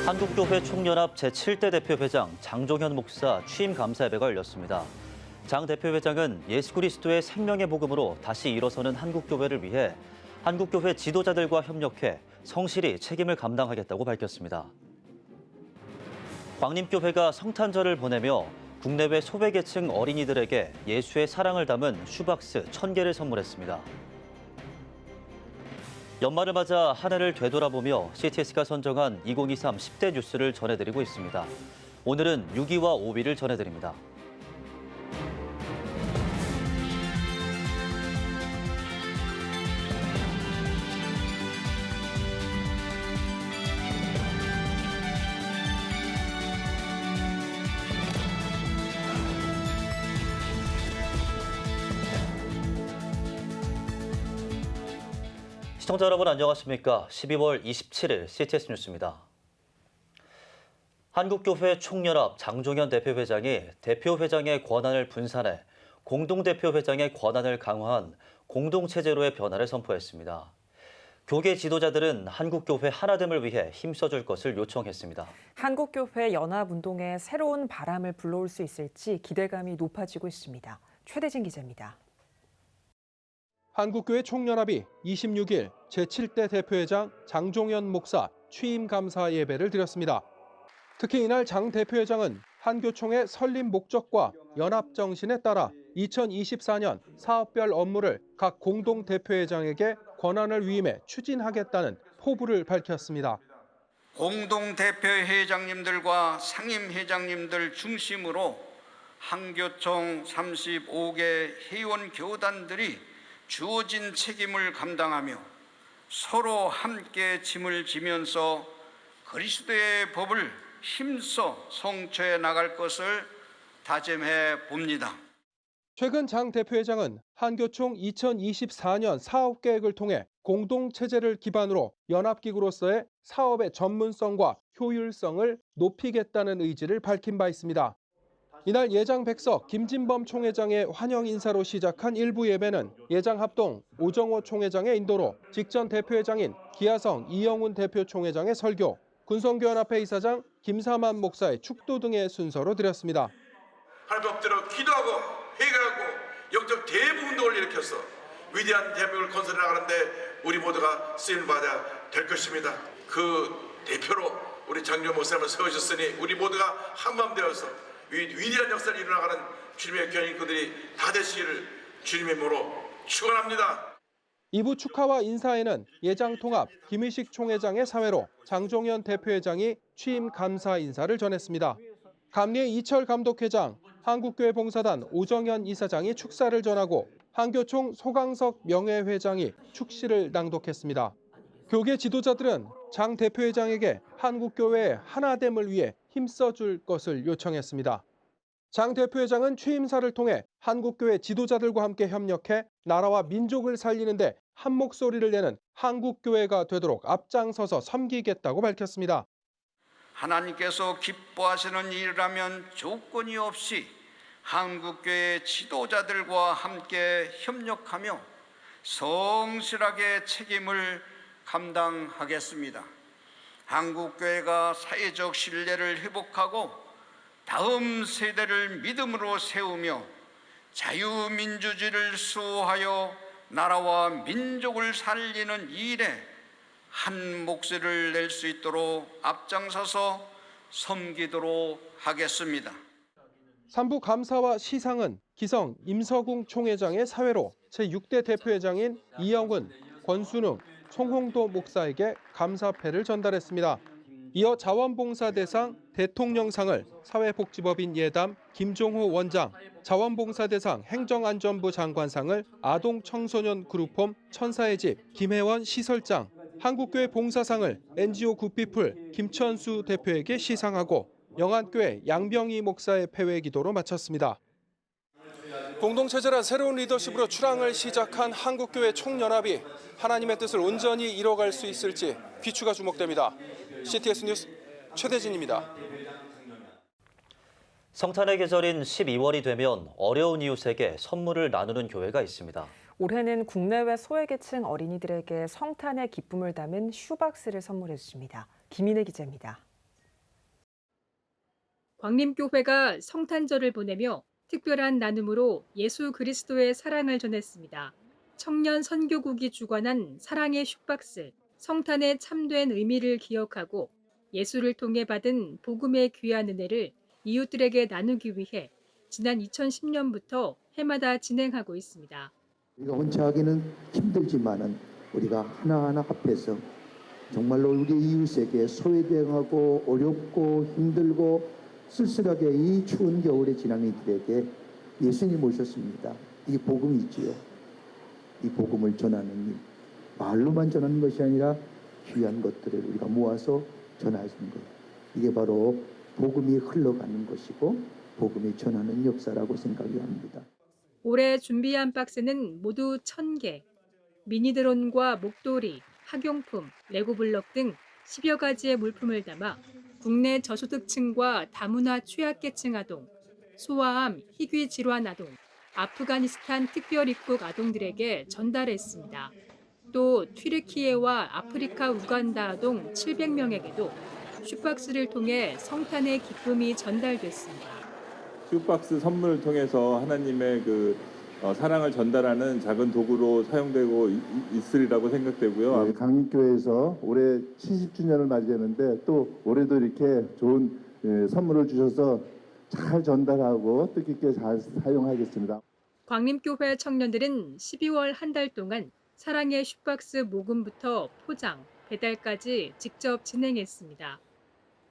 한국교회 총연합 제7대 대표회장 장종현 목사 취임 감사 예배가 열렸습니다. 장 대표회장은 예수 그리스도의 생명의 복음으로 다시 일어서는 한국교회를 위해 한국교회 지도자들과 협력해 성실히 책임을 감당하겠다고 밝혔습니다. 광림교회가 성탄절을 보내며 국내외 소외계층 어린이들에게 예수의 사랑을 담은 슈박스 1000개를 선물했습니다. 연말을 맞아 한 해를 되돌아보며 CTS가 선정한 2023 10대 뉴스를 전해드리고 있습니다. 오늘은 6위와 5위를 전해드립니다. 시청자 여러분 안녕하십니까? 12월 27일 CTS 뉴스입니다. 한국교회 총연합 장종현 대표회장이 대표회장의 권한을 분산해 공동대표회장의 권한을 강화한 공동체제로의 변화를 선포했습니다. 교계 지도자들은 한국교회 하나됨을 위해 힘써줄 것을 요청했습니다. 한국교회 연합운동에 새로운 바람을 불러올 수 있을지 기대감이 높아지고 있습니다. 최대진 기자입니다. 한국교회 총연합이 26일 제7대 대표회장 장종현 목사 취임 감사 예배를 드렸습니다. 특히 이날 장 대표회장은 한교총의 설립 목적과 연합 정신에 따라 2024년 사업별 업무를 각 공동 대표회장에게 권한을 위임해 추진하겠다는 포부를 밝혔습니다. 공동 대표회장님들과 상임회장님들 중심으로 한교총 35개 회원 교단들이 주어진 책임을 감당하며 서로 함께 짐을 지면서 그리스도의 법을 힘써 성취해 나갈 것을 다짐해 봅니다. 최근 장 대표회장은 한교총 2024년 사업계획을 통해 공동체제를 기반으로 연합기구로서의 사업의 전문성과 효율성을 높이겠다는 의지를 밝힌 바 있습니다. 이날 예장 백석 김진범 총회장의 환영 인사로 시작한 일부 예배는 예장 합동 오정호 총회장의 인도로 직전 대표회장인 기아성 이영훈 대표 총회장의 설교, 군성교연합회 이사장 김사만 목사의 축도 등의 순서로 드렸습니다. 하나님 엎드려 기도하고 회개하고 영적 대부운동을 일으켜서 위대한 대한민국을 건설해 나가는데 우리 모두가 쓰임 받아야 될 것입니다. 그 대표로 우리 장종현 목사님을 세우셨으니 우리 모두가 한마음 되어서 위대한 역사를 이루어나가는 주님의 귀한 인구들이 다 되시기를 주님의 이름으로 축원합니다. 2부 축하와 인사에는 예장통합 김의식 총회장의 사회로 장종현 대표회장이 취임 감사 인사를 전했습니다. 감리의 이철 감독회장, 한국교회 봉사단 오정현 이사장이 축사를 전하고 한교총 소강석 명예회장이 축시를 낭독했습니다. 교계 지도자들은 장 대표회장에게 한국교회의 하나됨을 위해 힘써줄 것을 요청했습니다. 장 대표회장은 취임사를 통해 한국교회 지도자들과 함께 협력해 나라와 민족을 살리는 데 한 목소리를 내는 한국교회가 되도록 앞장서서 섬기겠다고 밝혔습니다. 하나님께서 기뻐하시는 일이라면 조건이 없이 한국교회 지도자들과 함께 협력하며 성실하게 책임을 감당하겠습니다. 한국교회가 사회적 신뢰를 회복하고 다음 세대를 믿음으로 세우며 자유민주주의를 수호하여 나라와 민족을 살리는 일에 한 목소리를 낼 수 있도록 앞장서서 섬기도록 하겠습니다. 3부 감사와 시상은 기성 임서궁 총회장의 사회로 제6대 대표회장인 이영훈, 권순웅, 송홍도 목사에게 감사패를 전달했습니다. 이어 자원봉사대상 대통령상을 사회복지법인 예담 김종호 원장, 자원봉사대상 행정안전부 장관상을 아동청소년 그룹홈 천사의 집 김혜원 시설장, 한국교회 봉사상을 NGO 굿피플 김천수 대표에게 시상하고 영안교회 양병희 목사의 폐회 기도로 마쳤습니다. 공동체제란 새로운 리더십으로 출항을 시작한 한국교회 총연합이 하나님의 뜻을 온전히 이뤄갈 수 있을지 귀추가 주목됩니다. CTS 뉴스 최대진입니다. 성탄의 계절인 12월이 되면 어려운 이웃에게 선물을 나누는 교회가 있습니다. 올해는 국내외 소외계층 어린이들에게 성탄의 기쁨을 담은 슈박스를 선물해 주십니다. 김인혜 기자입니다. 광림교회가 성탄절을 보내며 특별한 나눔으로 예수 그리스도의 사랑을 전했습니다. 청년 선교국이 주관한 사랑의 슈박스, 성탄의 참된 의미를 기억하고 예수를 통해 받은 복음의 귀한 은혜를 이웃들에게 나누기 위해 지난 2010년부터 해마다 진행하고 있습니다. 우리가 혼자 하기는 힘들지만은 우리가 하나하나 합해서 정말로 우리 이웃에게 소외당하고 어렵고 힘들고 쓸쓸하게 이 추운 겨울에 지나는 이들에게 예수님 오셨습니다. 이 복음이지요. 이 복음을 전하는 일, 말로만 전하는 것이 아니라 귀한 것들을 우리가 모아서 전하는 것. 이게 바로 복음이 흘러가는 것이고 복음이 전하는 역사라고 생각이 합니다. 올해 준비한 박스는 모두 1000개. 미니드론과 목도리, 학용품, 레고블럭 등 10여 가지의 물품을 담아 국내 저소득층과 다문화 취약계층 아동, 소아암, 희귀 질환 아동, 아프가니스탄 특별입국 아동들에게 전달했습니다. 또 튀르키예와 아프리카 우간다 아동 700명에게도 슈박스를 통해 성탄의 기쁨이 전달됐습니다. 슈박스 선물을 통해서 하나님의 사랑을 전달하는 작은 도구로 사용되고 있으리라고 생각되고요. 네, 강림교회에서 올해 70주년을 맞이했는데 또 올해도 이렇게 좋은 선물을 주셔서 잘 전달하고 뜻깊게 잘 사용하겠습니다. 광림교회 청년들은 12월 한 달 동안 사랑의 슈박스 모금부터 포장, 배달까지 직접 진행했습니다.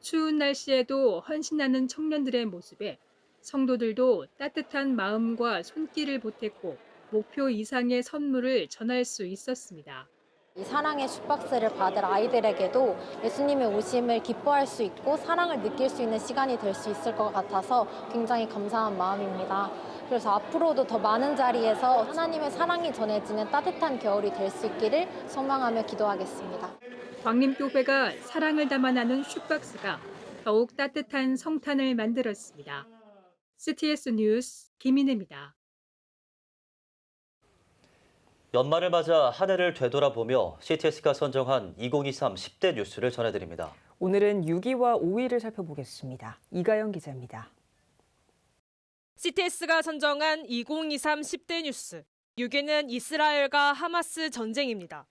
추운 날씨에도 헌신하는 청년들의 모습에 성도들도 따뜻한 마음과 손길을 보탰고 목표 이상의 선물을 전할 수 있었습니다. 이 사랑의 슈박스를 받을 아이들에게도 예수님의 오심을 기뻐할 수 있고 사랑을 느낄 수 있는 시간이 될 수 있을 것 같아서 굉장히 감사한 마음입니다. 그래서 앞으로도 더 많은 자리에서 하나님의 사랑이 전해지는 따뜻한 겨울이 될 수 있기를 소망하며 기도하겠습니다. 광림교회가 사랑을 담아 나눈 슈박스가 더욱 따뜻한 성탄을 만들었습니다. CTS 뉴스 김인혜입니다. 연말을 맞아 한 해를 되돌아보며 CTS가 선정한 2023 10대 뉴스를 전해드립니다. 오늘은 6위와 5위를 살펴보겠습니다. 이가영 기자입니다. CTS가 선정한 2023 10대 뉴스. 6위는 이스라엘과 하마스 전쟁입니다.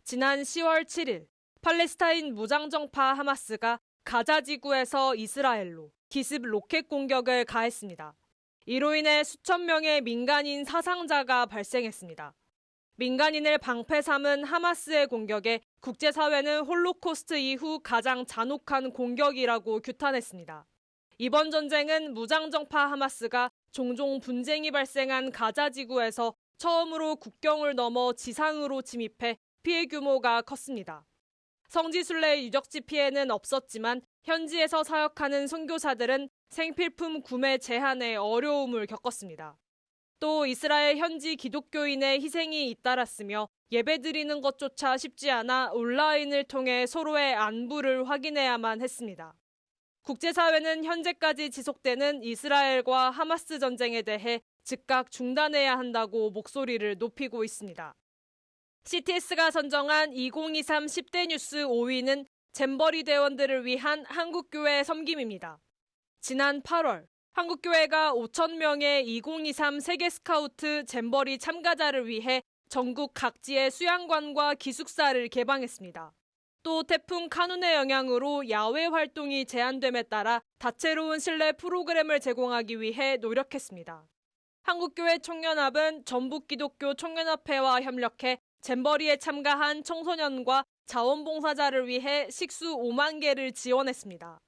지난 10월 7일 팔레스타인 무장정파 하마스가 가자 지구에서 이스라엘로 기습 로켓 공격을 가했습니다. 이로 인해 수천 명의 민간인 사상자가 발생했습니다. 민간인을 방패 삼은 하마스의 공격에 국제사회는 홀로코스트 이후 가장 잔혹한 공격이라고 규탄했습니다. 이번 전쟁은 무장정파 하마스가 종종 분쟁이 발생한 가자 지구에서 처음으로 국경을 넘어 지상으로 침입해 피해 규모가 컸습니다. 성지순례 유적지 피해는 없었지만 현지에서 사역하는 선교사들은 생필품 구매 제한에 어려움을 겪었습니다. 또 이스라엘 현지 기독교인의 희생이 잇따랐으며 예배드리는 것조차 쉽지 않아 온라인을 통해 서로의 안부를 확인해야만 했습니다. 국제사회는 현재까지 지속되는 이스라엘과 하마스 전쟁에 대해 즉각 중단해야 한다고 목소리를 높이고 있습니다. CTS가 선정한 2023 10대 뉴스 5위는 잼버리 대원들을 위한 한국교회 섬김입니다. 지난 8월 한국교회가 5,000명의 2023 세계 스카우트 잼버리 참가자를 위해 전국 각지의 수양관과 기숙사를 개방했습니다. 또 태풍 카눈의 영향으로 야외 활동이 제한됨에 따라 다채로운 실내 프로그램을 제공하기 위해 노력했습니다. 한국교회 청년합은 전북기독교 청년협회와 협력해 잼버리에 참가한 청소년과 자원봉사자를 위해 식수 5만 개를 지원했습니다.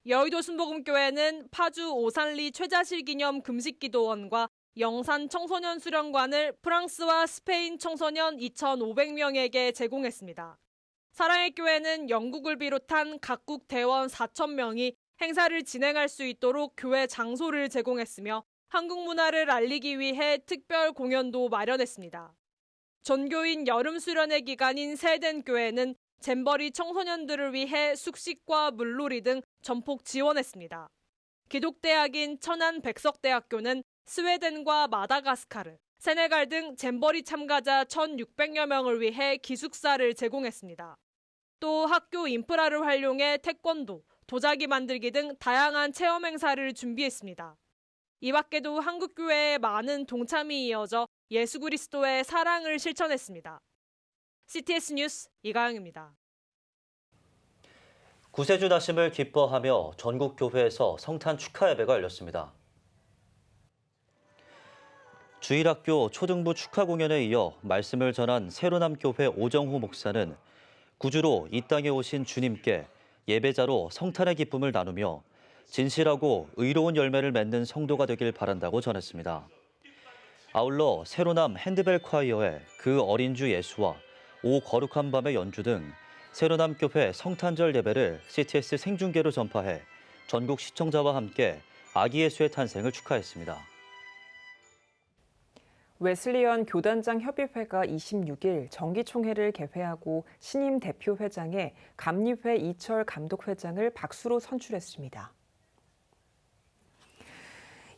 여의도 순복음교회는 파주 오산리 최자실 기념 금식기도원과 영산 청소년 수련관을 프랑스와 스페인 청소년 2,500명에게 제공했습니다. 사랑의 교회는 영국을 비롯한 각국 대원 4,000명이 행사를 진행할 수 있도록 교회 장소를 제공했으며 한국 문화를 알리기 위해 특별 공연도 마련했습니다. 전교인 여름 수련회 기간인 세덴교회는 잼버리 청소년들을 위해 숙식과 물놀이 등 전폭 지원했습니다. 기독대학인 천안백석대학교는 스웨덴과 마다가스카르, 세네갈 등 잼버리 참가자 1,600여 명을 위해 기숙사를 제공했습니다. 또 학교 인프라를 활용해 태권도, 도자기 만들기 등 다양한 체험 행사를 준비했습니다. 이 밖에도 한국교회의 많은 동참이 이어져 예수 그리스도의 사랑을 실천했습니다. CTS 뉴스 이가영입니다. 구세주 나심을 기뻐하며 전국 교회에서 성탄 축하 예배가 열렸습니다. 주일학교 초등부 축하 공연에 이어 말씀을 전한 새로남교회 오정호 목사는 구주로 이 땅에 오신 주님께 예배자로 성탄의 기쁨을 나누며 진실하고 의로운 열매를 맺는 성도가 되길 바란다고 전했습니다. 아울러 새로남 핸드벨 콰이어의 그 어린 주 예수와 오 거룩한 밤의 연주 등 새로남교회 성탄절 예배를 CTS 생중계로 전파해 전국 시청자와 함께 아기 예수의 탄생을 축하했습니다. 웨슬리언 교단장 협의회가 26일 정기총회를 개회하고 신임 대표회장에 감리회 이철 감독회장을 박수로 선출했습니다.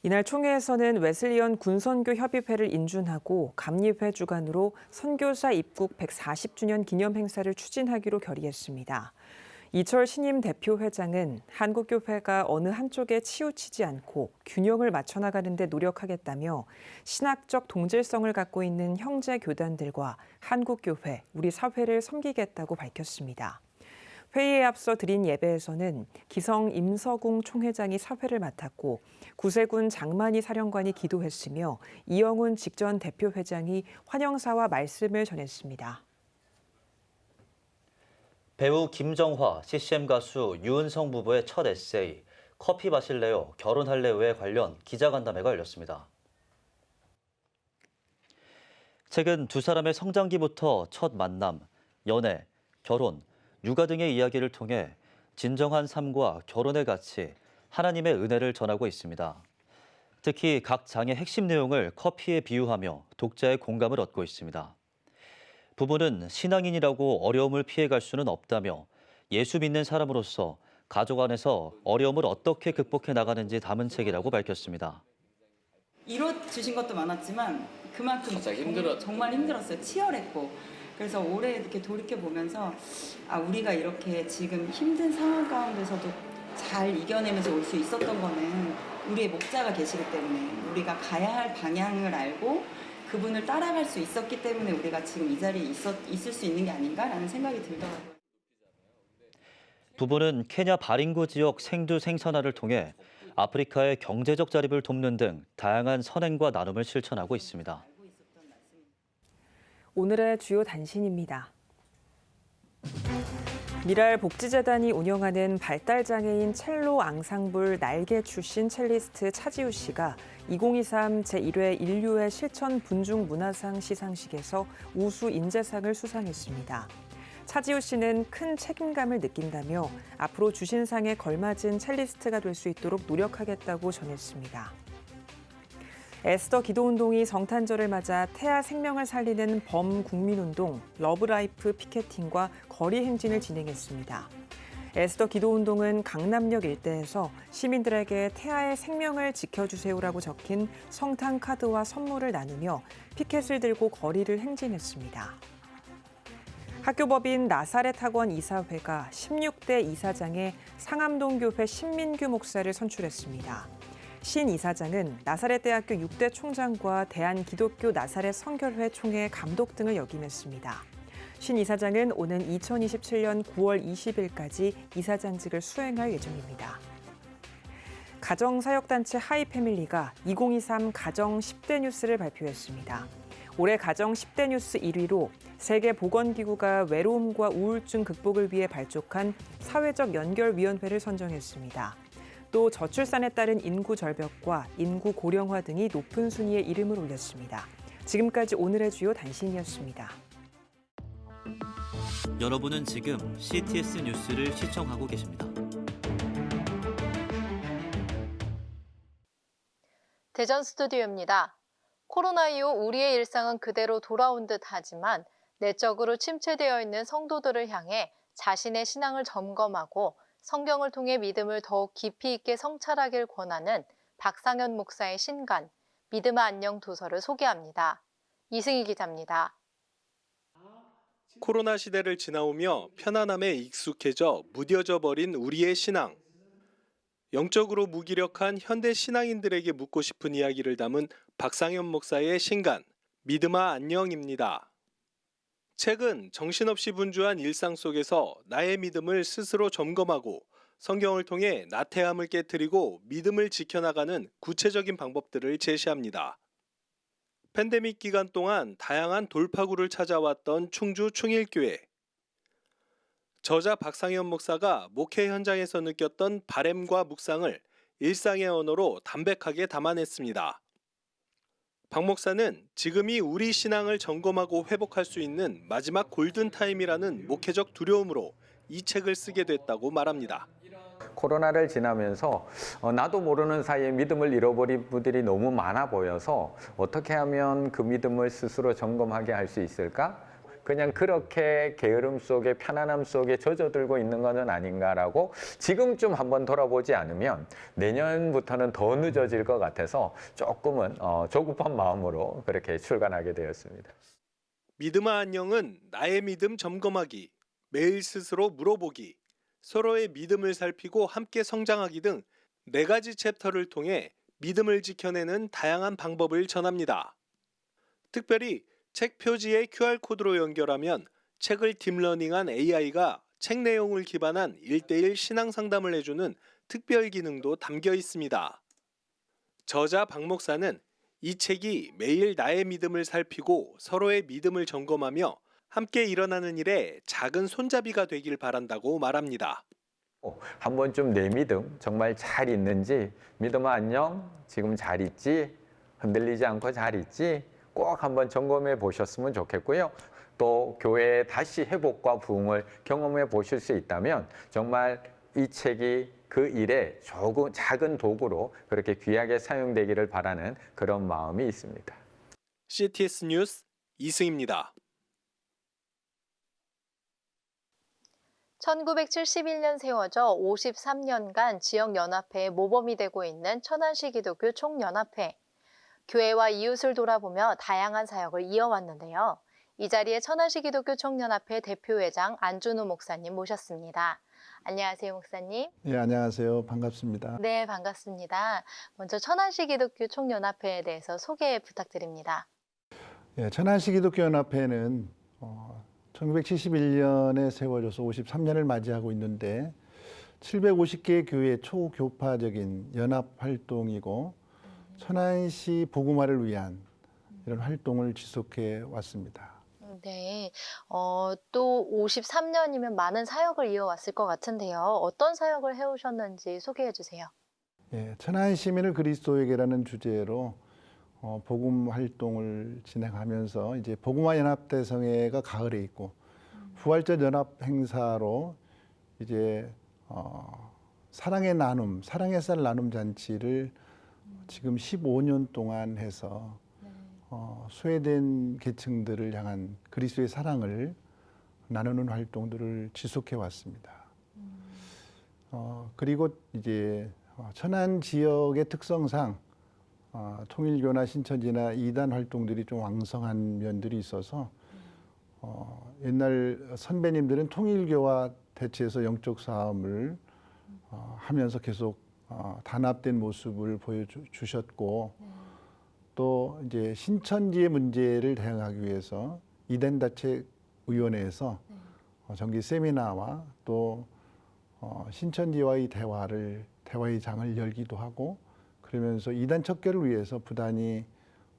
이날 총회에서는 웨슬리언 군선교 협의회를 인준하고 감리회 주관으로 선교사 입국 140주년 기념 행사를 추진하기로 결의했습니다. 이철 신임 대표회장은 한국교회가 어느 한쪽에 치우치지 않고 균형을 맞춰나가는 데 노력하겠다며 신학적 동질성을 갖고 있는 형제 교단들과 한국교회, 우리 사회를 섬기겠다고 밝혔습니다. 회의에 앞서 드린 예배에서는 기성 임서궁 총회장이 사회를 맡았고 구세군 장만희 사령관이 기도했으며 이영훈 직전 대표회장이 환영사와 말씀을 전했습니다. 배우 김정화, CCM 가수 유은성 부부의 첫 에세이 커피 마실래요? 결혼할래요?에 관련 기자간담회가 열렸습니다. 최근 두 사람의 성장기부터 첫 만남, 연애, 결혼, 육아 등의 이야기를 통해 진정한 삶과 결혼의 가치, 하나님의 은혜를 전하고 있습니다. 특히 각 장의 핵심 내용을 커피에 비유하며 독자의 공감을 얻고 있습니다. 부부는 신앙인이라고 어려움을 피해갈 수는 없다며 예수 믿는 사람으로서 가족 안에서 어려움을 어떻게 극복해 나가는지 담은 책이라고 밝혔습니다. 이뤄주신 것도 많았지만 그만큼 정말 힘들었어요. 치열했고. 그래서 올해 이렇게 돌이켜보면서 우리가 이렇게 지금 힘든 상황 가운데서도 잘 이겨내면서 올 수 있었던 거는 우리의 목자가 계시기 때문에 우리가 가야 할 방향을 알고 그분을 따라갈 수 있었기 때문에 우리가 지금 이 자리에 있을 수 있는 게 아닌가라는 생각이 들더라고요. 부부는 케냐 바링고 지역 생두 생산화를 통해 아프리카의 경제적 자립을 돕는 등 다양한 선행과 나눔을 실천하고 있습니다. 오늘의 주요 단신입니다. 미랄 복지재단이 운영하는 발달장애인 첼로 앙상블 날개 출신 첼리스트 차지우 씨가 2023 제1회 인류의 실천 분중 문화상 시상식에서 우수 인재상을 수상했습니다. 차지우 씨는 큰 책임감을 느낀다며 앞으로 주신 상에 걸맞은 첼리스트가 될 수 있도록 노력하겠다고 전했습니다. 에스더 기도운동이 성탄절을 맞아 태아 생명을 살리는 범국민운동 러브라이프 피켓팅과 거리 행진을 진행했습니다. 에스더 기도운동은 강남역 일대에서 시민들에게 태아의 생명을 지켜주세요라고 적힌 성탄 카드와 선물을 나누며 피켓을 들고 거리를 행진했습니다. 학교법인 나사렛 학원 이사회가 16대 이사장에 상암동 교회 신민규 목사를 선출했습니다. 신 이사장은 나사렛대학교 6대 총장과 대한기독교 나사렛 성결회 총회 감독 등을 역임했습니다. 신 이사장은 오는 2027년 9월 20일까지 이사장직을 수행할 예정입니다. 가정사역단체 하이패밀리가 2023 가정 10대 뉴스를 발표했습니다. 올해 가정 10대 뉴스 1위로 세계보건기구가 외로움과 우울증 극복을 위해 발족한 사회적 연결위원회를 선정했습니다. 또 저출산에 따른 인구 절벽과 인구 고령화 등이 높은 순위에 이름을 올렸습니다. 지금까지 오늘의 주요 단신이었습니다. 여러분은 지금 CTS 뉴스를 시청하고 계십니다. 대전 스튜디오입니다. 코로나 이후 우리의 일상은 그대로 돌아온 듯 하지만 내적으로 침체되어 있는 성도들을 향해 자신의 신앙을 점검하고 성경을 통해 믿음을 더욱 깊이 있게 성찰하길 권하는 박상현 목사의 신간, 믿음의 안녕 도서를 소개합니다. 이승희 기자입니다. 코로나 시대를 지나오며 편안함에 익숙해져 무뎌져 버린 우리의 신앙. 영적으로 무기력한 현대 신앙인들에게 묻고 싶은 이야기를 담은 박상현 목사의 신간 믿음아 안녕입니다. 책은 정신없이 분주한 일상 속에서 나의 믿음을 스스로 점검하고 성경을 통해 나태함을 깨트리고 믿음을 지켜나가는 구체적인 방법들을 제시합니다. 팬데믹 기간 동안 다양한 돌파구를 찾아왔던 충주 충일교회. 저자 박상현 목사가 목회 현장에서 느꼈던 바램과 묵상을 일상의 언어로 담백하게 담아냈습니다. 박 목사는 지금이 우리 신앙을 점검하고 회복할 수 있는 마지막 골든타임이라는 목회적 두려움으로 이 책을 쓰게 됐다고 말합니다. 코로나를 지나면서 나도 모르는 사이에 믿음을 잃어버린 분들이 너무 많아 보여서 어떻게 하면 그 믿음을 스스로 점검하게 할 수 있을까? 그냥 그렇게 게으름 속에 편안함 속에 젖어들고 있는 것은 아닌가라고 지금쯤 한번 돌아보지 않으면 내년부터는 더 늦어질 것 같아서 조금은 조급한 마음으로 그렇게 출간하게 되었습니다. 믿음아 안녕은 나의 믿음 점검하기, 매일 스스로 물어보기, 서로의 믿음을 살피고 함께 성장하기 등 4가지 챕터를 통해 믿음을 지켜내는 다양한 방법을 전합니다. 특별히 책 표지에 QR코드로 연결하면 책을 딥러닝한 AI가 책 내용을 기반한 1:1 신앙 상담을 해주는 특별 기능도 담겨 있습니다. 저자 박 목사는 이 책이 매일 나의 믿음을 살피고 서로의 믿음을 점검하며 함께 일어나는 일에 작은 손잡이가 되길 바란다고 말합니다. 한 번쯤 내 믿음 정말 잘 있는지, 믿음아 안녕, 지금 잘 있지, 흔들리지 않고 잘 있지, 꼭 한번 점검해 보셨으면 좋겠고요. 또 교회의 다시 회복과 부흥을 경험해 보실 수 있다면 정말 이 책이 그 일에 조금 작은 도구로 그렇게 귀하게 사용되기를 바라는 그런 마음이 있습니다. CTS 뉴스 이승입니다. 1971년 세워져 53년간 지역연합회의 모범이 되고 있는 천안시 기독교 총연합회. 교회와 이웃을 돌아보며 다양한 사역을 이어왔는데요. 이 자리에 천안시 기독교 총연합회 대표회장 안준우 목사님 모셨습니다. 안녕하세요, 목사님. 네, 안녕하세요. 반갑습니다. 네, 반갑습니다. 먼저 천안시 기독교 총연합회에 대해서 소개 부탁드립니다. 네, 천안시 기독교연합회는 1971년에 세워져서 53년을 맞이하고 있는데 750개의 교회 초교파적인 연합 활동이고 천안시 복음화를 위한 이런 활동을 지속해 왔습니다. 네, 또 53년이면 많은 사역을 이어왔을 것 같은데요. 어떤 사역을 해오셨는지 소개해 주세요. 예, 천안 시민을 그리스도에게라는 주제로 복음 활동을 진행하면서 이제 복음화 연합 대성회가 가을에 있고 부활절 연합 행사로 이제 사랑의 나눔, 사랑의 쌀 나눔 잔치를 지금 15년 동안 해서 소외된 계층들을 향한 그리스도의 사랑을 나누는 활동들을 지속해 왔습니다. 그리고 이제 천안 지역의 특성상 통일교나 신천지나 이단 활동들이 좀 왕성한 면들이 있어서 옛날 선배님들은 통일교와 대체해서 영적 싸움을 하면서 계속 단합된 모습을 보여주셨고 또 이제 신천지의 문제를 대응하기 위해서 이단다책위원회에서 정기 세미나와 또 신천지와의 대화의 장을 열기도 하고 그러면서 이단 척결을 위해서 부단히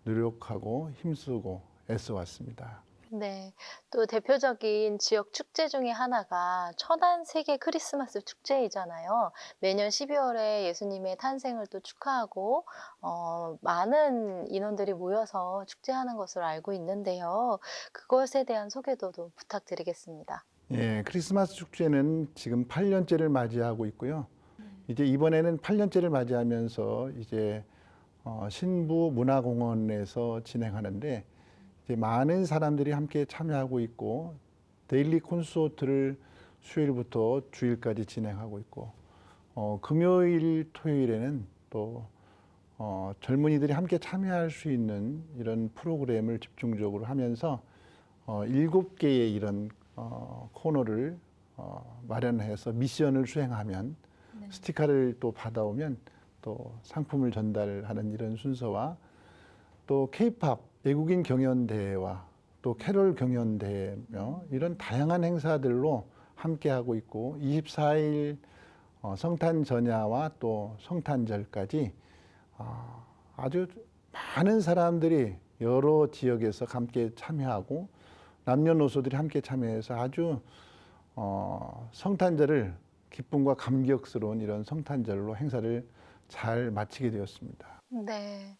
노력하고 힘쓰고 애써왔습니다. 네, 또 대표적인 지역 축제 중에 하나가 천안 세계 크리스마스 축제이잖아요. 매년 12월에 예수님의 탄생을 또 축하하고 많은 인원들이 모여서 축제하는 것으로 알고 있는데요. 그것에 대한 소개도 부탁드리겠습니다. 예, 크리스마스 축제는 지금 8년째를 맞이하고 있고요. 이제 이번에는 8년째를 맞이하면서 이제 신부 문화공원에서 진행하는데 이제 많은 사람들이 함께 참여하고 있고 데일리 콘서트를 수요일부터 주일까지 진행하고 있고 금요일, 토요일에는 또 젊은이들이 함께 참여할 수 있는 이런 프로그램을 집중적으로 하면서 7개의 이런 코너를 마련해서 미션을 수행하면 스티커를 또 받아오면 또 상품을 전달하는 이런 순서와 또 K-팝 외국인 경연대회와 또 캐롤 경연대회며 이런 다양한 행사들로 함께하고 있고 24일 성탄 전야와 또 성탄절까지 아주 많은 사람들이 여러 지역에서 함께 참여하고 남녀노소들이 함께 참여해서 아주 성탄절을 기쁨과 감격스러운 이런 성탄절로 행사를 잘 마치게 되었습니다. 네.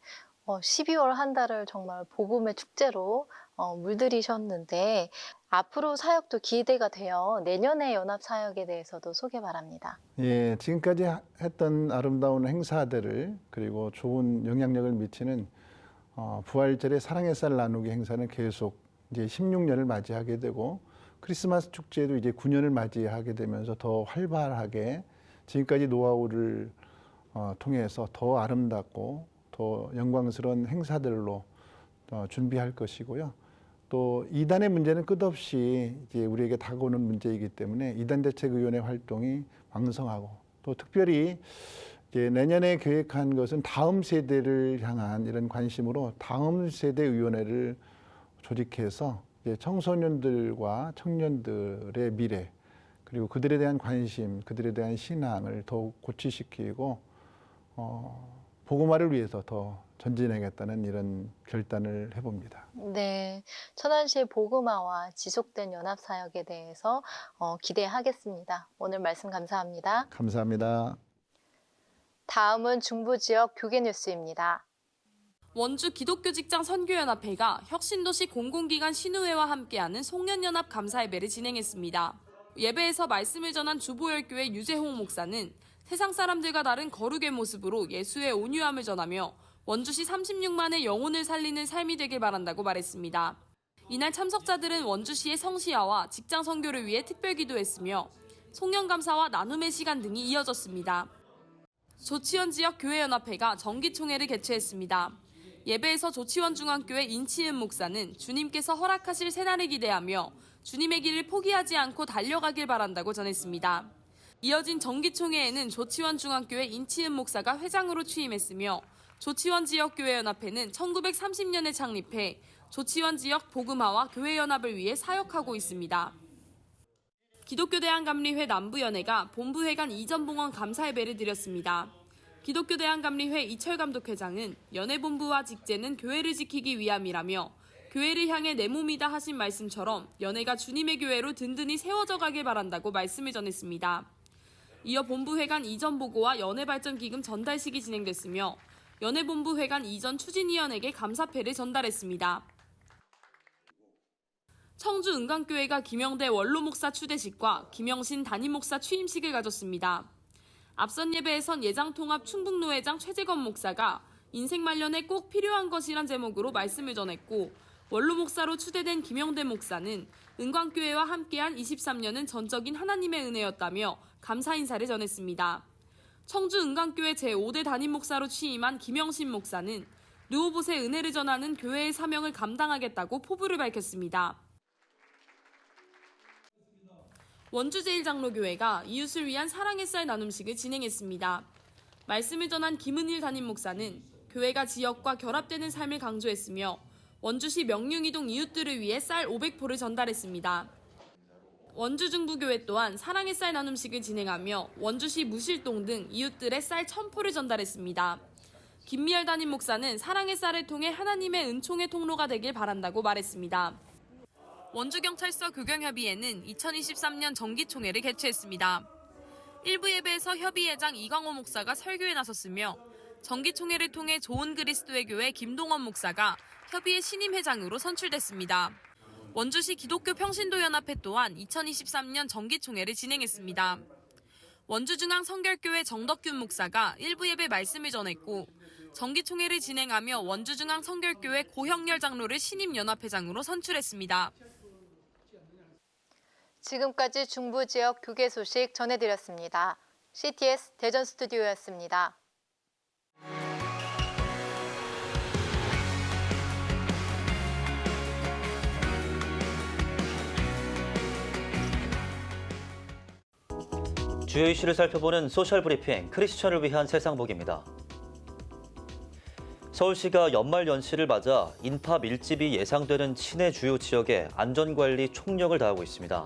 12월 한 달을 정말 복음의 축제로 물들이셨는데 앞으로 사역도 기대가 되어 내년의 연합 사역에 대해서도 소개 바랍니다. 예, 지금까지 했던 아름다운 행사들을 그리고 좋은 영향력을 미치는 부활절의 사랑의 쌀 나누기 행사는 계속 이제 16년을 맞이하게 되고 크리스마스 축제도 이제 9년을 맞이하게 되면서 더 활발하게 지금까지 노하우를 통해서 더 아름답고 더 영광스러운 행사들로 준비할 것이고요. 또 이단의 문제는 끝없이 이제 우리에게 다가오는 문제이기 때문에 이단대책위원회 활동이 왕성하고 또 특별히 이제 내년에 계획한 것은 다음 세대를 향한 이런 관심으로 다음 세대 위원회를 조직해서 이제 청소년들과 청년들의 미래 그리고 그들에 대한 관심, 그들에 대한 신앙을 더욱 고취시키고 복음화를 위해서 더 전진하겠다는 이런 결단을 해봅니다. 네, 천안시의 복음화와 지속된 연합 사역에 대해서 기대하겠습니다. 오늘 말씀 감사합니다. 감사합니다. 다음은 중부 지역 교계 뉴스입니다. 원주 기독교 직장 선교연합회가 혁신도시 공공기관 신우회와 함께하는 송년연합 감사예배를 진행했습니다. 예배에서 말씀을 전한 주보열교회 유재홍 목사는 세상 사람들과 다른 거룩의 모습으로 예수의 온유함을 전하며 원주시 36만의 영혼을 살리는 삶이 되길 바란다고 말했습니다. 이날 참석자들은 원주시의 성시화와 직장 선교를 위해 특별 기도했으며 송년감사와 나눔의 시간 등이 이어졌습니다. 조치원 지역 교회연합회가 정기총회를 개최했습니다. 예배에서 조치원 중앙교회 인치은 목사는 주님께서 허락하실 새날을 기대하며 주님의 길을 포기하지 않고 달려가길 바란다고 전했습니다. 이어진 정기총회에는 조치원 중앙교회 인치은 목사가 회장으로 취임했으며 조치원 지역교회연합회는 1930년에 창립해 조치원 지역 복음화와 교회연합을 위해 사역하고 있습니다. 기독교대한감리회 남부연회가 본부회관 이전봉헌 감사예배를 드렸습니다. 기독교대한감리회 이철 감독회장은 연회본부와 직제는 교회를 지키기 위함이라며 교회를 향해 내 몸이다 하신 말씀처럼 연회가 주님의 교회로 든든히 세워져 가길 바란다고 말씀을 전했습니다. 이어 본부회관 이전 보고와 연회발전기금 전달식이 진행됐으며 연회본부회관 이전 추진위원에게 감사패를 전달했습니다. 청주 은광교회가 김영대 원로목사 추대식과 김영신 담임목사 취임식을 가졌습니다. 앞선 예배에선 예장통합 충북노회장 최재건 목사가 인생 말년에 꼭 필요한 것이란 제목으로 말씀을 전했고 원로 목사로 추대된 김영대 목사는 은광교회와 함께한 23년은 전적인 하나님의 은혜였다며 감사 인사를 전했습니다. 청주 은광교회 제5대 담임목사로 취임한 김영신 목사는 르호봇의 은혜를 전하는 교회의 사명을 감당하겠다고 포부를 밝혔습니다. 원주제일장로교회가 이웃을 위한 사랑의 쌀 나눔식을 진행했습니다. 말씀을 전한 김은일 담임목사는 교회가 지역과 결합되는 삶을 강조했으며 원주시 명륜이동 이웃들을 위해 쌀 500포를 전달했습니다. 원주중부교회 또한 사랑의 쌀 나눔식을 진행하며 원주시 무실동 등 이웃들의 쌀 1000포를 전달했습니다. 김미열 담임목사는 사랑의 쌀을 통해 하나님의 은총의 통로가 되길 바란다고 말했습니다. 원주경찰서 교경협의회는 2023년 정기총회를 개최했습니다. 일부 예배에서 협의회장 이광호 목사가 설교에 나섰으며 정기총회를 통해 좋은 그리스도의 교회 김동원 목사가 협의회 신임 회장으로 선출됐습니다. 원주시 기독교 평신도연합회 또한 2023년 정기총회를 진행했습니다. 원주중앙성결교회 정덕균 목사가 일부 예배 말씀을 전했고 정기총회를 진행하며 원주중앙성결교회 고형렬 장로를 신임 연합회장으로 선출했습니다. 지금까지 중부 지역 교계 소식 전해드렸습니다. CTS 대전 스튜디오였습니다. 주요 이슈를 살펴보는 소셜 브리핑 크리스천을 위한 세상복입니다. 서울시가 연말 연시를 맞아 인파 밀집이 예상되는 시내 주요 지역에 안전관리 총력을 다하고 있습니다.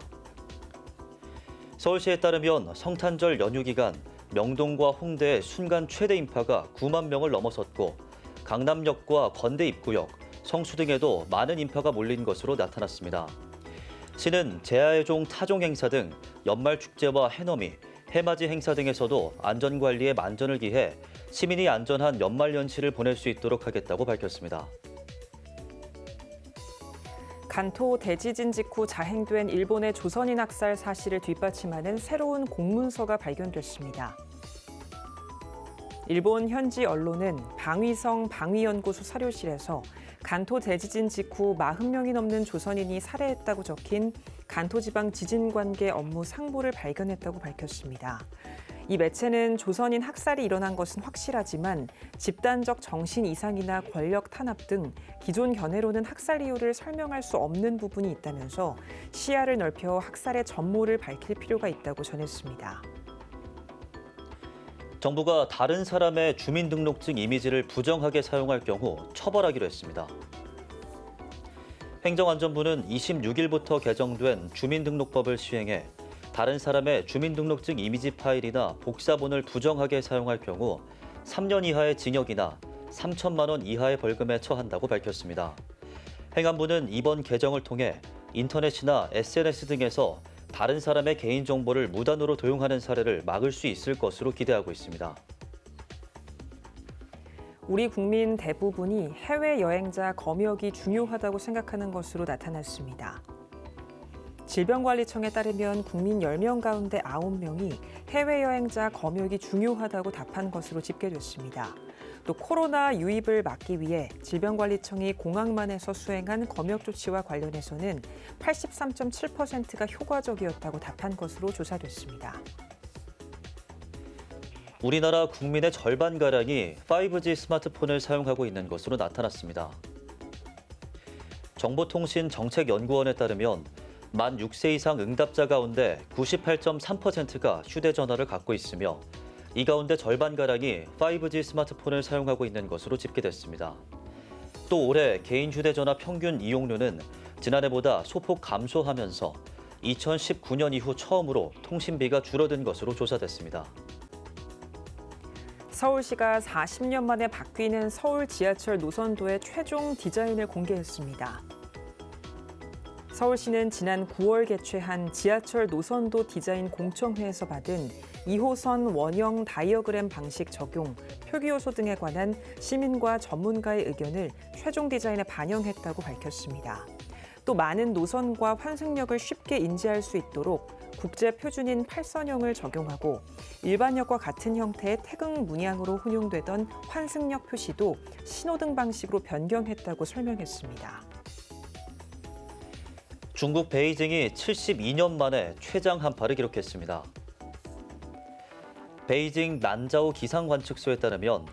서울시에 따르면 성탄절 연휴 기간 명동과 홍대의 순간 최대 인파가 9만 명을 넘어섰고 강남역과 건대 입구역, 성수 등에도 많은 인파가 몰린 것으로 나타났습니다. 시는 제야의 종 타종 행사 등 연말 축제와 해넘이, 해맞이 행사 등에서도 안전관리에 만전을 기해 시민이 안전한 연말 연시를 보낼 수 있도록 하겠다고 밝혔습니다. 간토 대지진 직후 자행된 일본의 조선인 학살 사실을 뒷받침하는 새로운 공문서가 발견됐습니다. 일본 현지 언론은 방위성 방위연구소 사료실에서 간토 대지진 직후 40명이 넘는 조선인이 살해했다고 적힌 간토지방 지진관계 업무 상보를 발견했다고 밝혔습니다. 이 매체는 조선인 학살이 일어난 것은 확실하지만 집단적 정신 이상이나 권력 탄압 등 기존 견해로는 학살 이유를 설명할 수 없는 부분이 있다면서 시야를 넓혀 학살의 전모를 밝힐 필요가 있다고 전했습니다. 정부가 다른 사람의 주민등록증 이미지를 부정하게 사용할 경우 처벌하기로 했습니다. 행정안전부는 26일부터 개정된 주민등록법을 시행해 다른 사람의 주민등록증 이미지 파일이나 복사본을 부정하게 사용할 경우 3년 이하의 징역이나 3천만 원 이하의 벌금에 처한다고 밝혔습니다. 행안부는 이번 개정을 통해 인터넷이나 SNS 등에서 다른 사람의 개인정보를 무단으로 도용하는 사례를 막을 수 있을 것으로 기대하고 있습니다. 우리 국민 대부분이 해외여행자 검역이 중요하다고 생각하는 것으로 나타났습니다. 질병관리청에 따르면 국민 10명 가운데 9명이 해외여행자 검역이 중요하다고 답한 것으로 집계됐습니다. 또 코로나 유입을 막기 위해 질병관리청이 공항만에서 수행한 검역 조치와 관련해서는 83.7%가 효과적이었다고 답한 것으로 조사됐습니다. 우리나라 국민의 절반가량이 5G 스마트폰을 사용하고 있는 것으로 나타났습니다. 정보통신정책연구원에 따르면 만 6세 이상 응답자 가운데 98.3%가 휴대전화를 갖고 있으며 이 가운데 절반가량이 5G 스마트폰을 사용하고 있는 것으로 집계됐습니다. 또 올해 개인 휴대전화 평균 이용료는 지난해보다 소폭 감소하면서 2019년 이후 처음으로 통신비가 줄어든 것으로 조사됐습니다. 서울시가 40년 만에 바뀌는 서울 지하철 노선도의 최종 디자인을 공개했습니다. 서울시는 지난 9월 개최한 지하철 노선도 디자인 공청회에서 받은 2호선 원형 다이어그램 방식 적용, 표기 요소 등에 관한 시민과 전문가의 의견을 최종 디자인에 반영했다고 밝혔습니다. 또 많은 노선과 환승역을 쉽게 인지할 수 있도록 국제 표준인 8선형을 적용하고 일반역과 같은 형태의 태극 문양으로 혼용되던 환승역 표시도 신호등 방식으로 변경했다고 설명했습니다. 중국 베이징이 72년 만에 최장 한파를 기록했습니다. 베이징 난자오 기상관측소에 따르면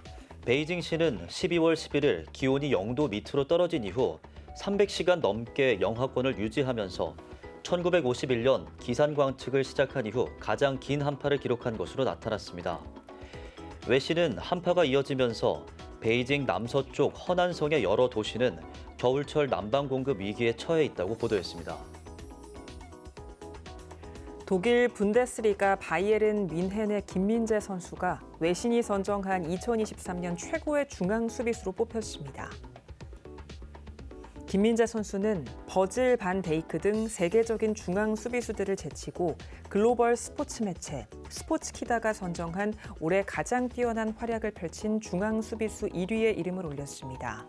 베이징시는 12월 11일 기온이 0도 밑으로 떨어진 이후 300시간 넘게 영하권을 유지하면서 1951년 기상관측을 시작한 이후 가장 긴 한파를 기록한 것으로 나타났습니다. 외시는 한파가 이어지면서 베이징 남서쪽 허난성의 여러 도시는 겨울철 난방 공급 위기에 처해 있다고 보도했습니다. 독일 분데스리가 바이에른 뮌헨의 김민재 선수가 외신이 선정한 2023년 최고의 중앙 수비수로 뽑혔습니다. 김민재 선수는 버질 반 데이크 등 세계적인 중앙 수비수들을 제치고 글로벌 스포츠 매체 스포츠키다가 선정한 올해 가장 뛰어난 활약을 펼친 중앙 수비수 1위의 이름을 올렸습니다.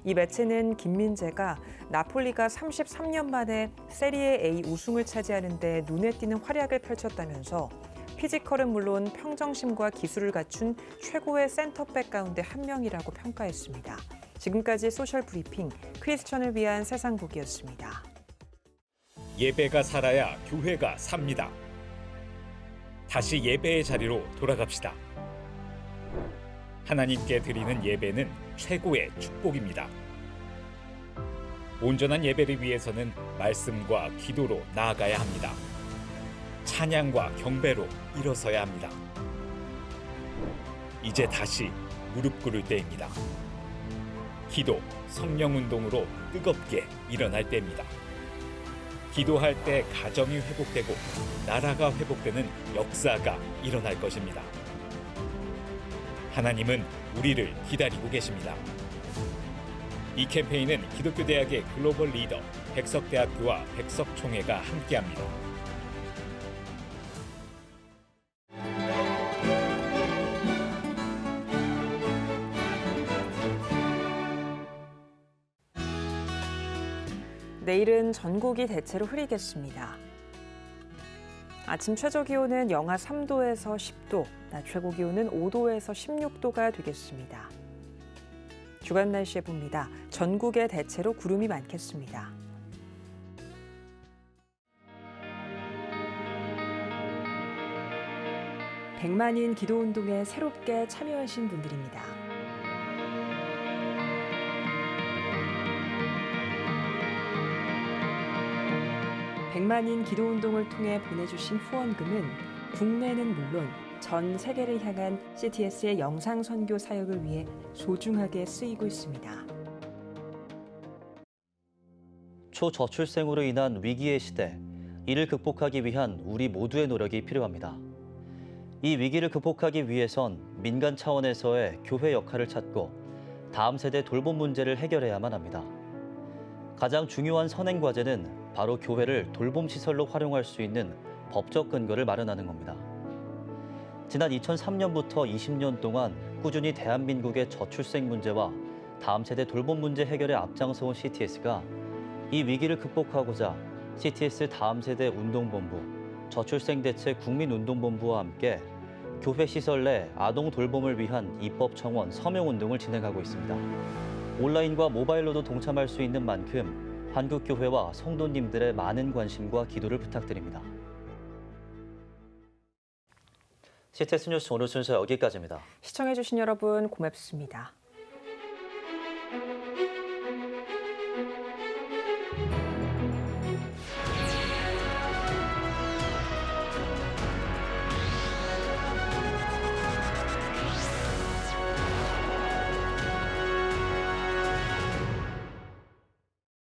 이 매체는 김민재가 나폴리가 33년 만에 세리에 A 우승을 차지하는 데 눈에 띄는 활약을 펼쳤다면서 피지컬은 물론 평정심과 기술을 갖춘 최고의 센터백 가운데 한 명이라고 평가했습니다. 지금까지 소셜 브리핑 크리스천을 위한 세상복이었습니다. 예배가 살아야 교회가 삽니다. 다시 예배의 자리로 돌아갑시다. 하나님께 드리는 예배는 최고의 축복입니다. 온전한 예배를 위해서는 말씀과 기도로 나아가야 합니다. 찬양과 경배로 일어서야 합니다. 이제 다시 무릎 꿇을 때입니다. 기도, 성령운동으로 뜨겁게 일어날 때입니다. 기도할 때 가정이 회복되고 나라가 회복되는 역사가 일어날 것입니다. 하나님은 우리를 기다리고 계십니다. 이 캠페인은 기독교대학의 글로벌 리더 백석대학교와 백석총회가 함께합니다. 내일은 전국이 대체로 흐리겠습니다. 아침 최저 기온은 영하 3도에서 10도, 낮 최고 기온은 5도에서 16도가 되겠습니다. 주간 날씨에 봅니다. 전국에 대체로 구름이 많겠습니다. 백만인 기도운동에 새롭게 참여하신 분들입니다. 백만인 기도운동을 통해 보내주신 후원금은 국내는 물론 전 세계를 향한 CTS의 영상 선교 사역을 위해 소중하게 쓰이고 있습니다. 초저출생으로 인한 위기의 시대, 이를 극복하기 위한 우리 모두의 노력이 필요합니다. 이 위기를 극복하기 위해선 민간 차원에서의 교회 역할을 찾고 다음 세대 돌봄 문제를 해결해야만 합니다. 가장 중요한 선행 과제는 바로 교회를 돌봄 시설로 활용할 수 있는 법적 근거를 마련하는 겁니다. 지난 2003년부터 20년 동안 꾸준히 대한민국의 저출생 문제와 다음 세대 돌봄 문제 해결에 앞장서온 CTS가 이 위기를 극복하고자 CTS 다음 세대 운동본부, 저출생 대책 국민운동본부와 함께 교회 시설 내 아동 돌봄을 위한 입법 청원 서명 운동을 진행하고 있습니다. 온라인과 모바일로도 동참할 수 있는 만큼 한국교회와 성도님들의 많은 관심과 기도를 부탁드립니다. CTS 뉴스 오늘 순서 여기까지입니다. 시청해주신 여러분 고맙습니다.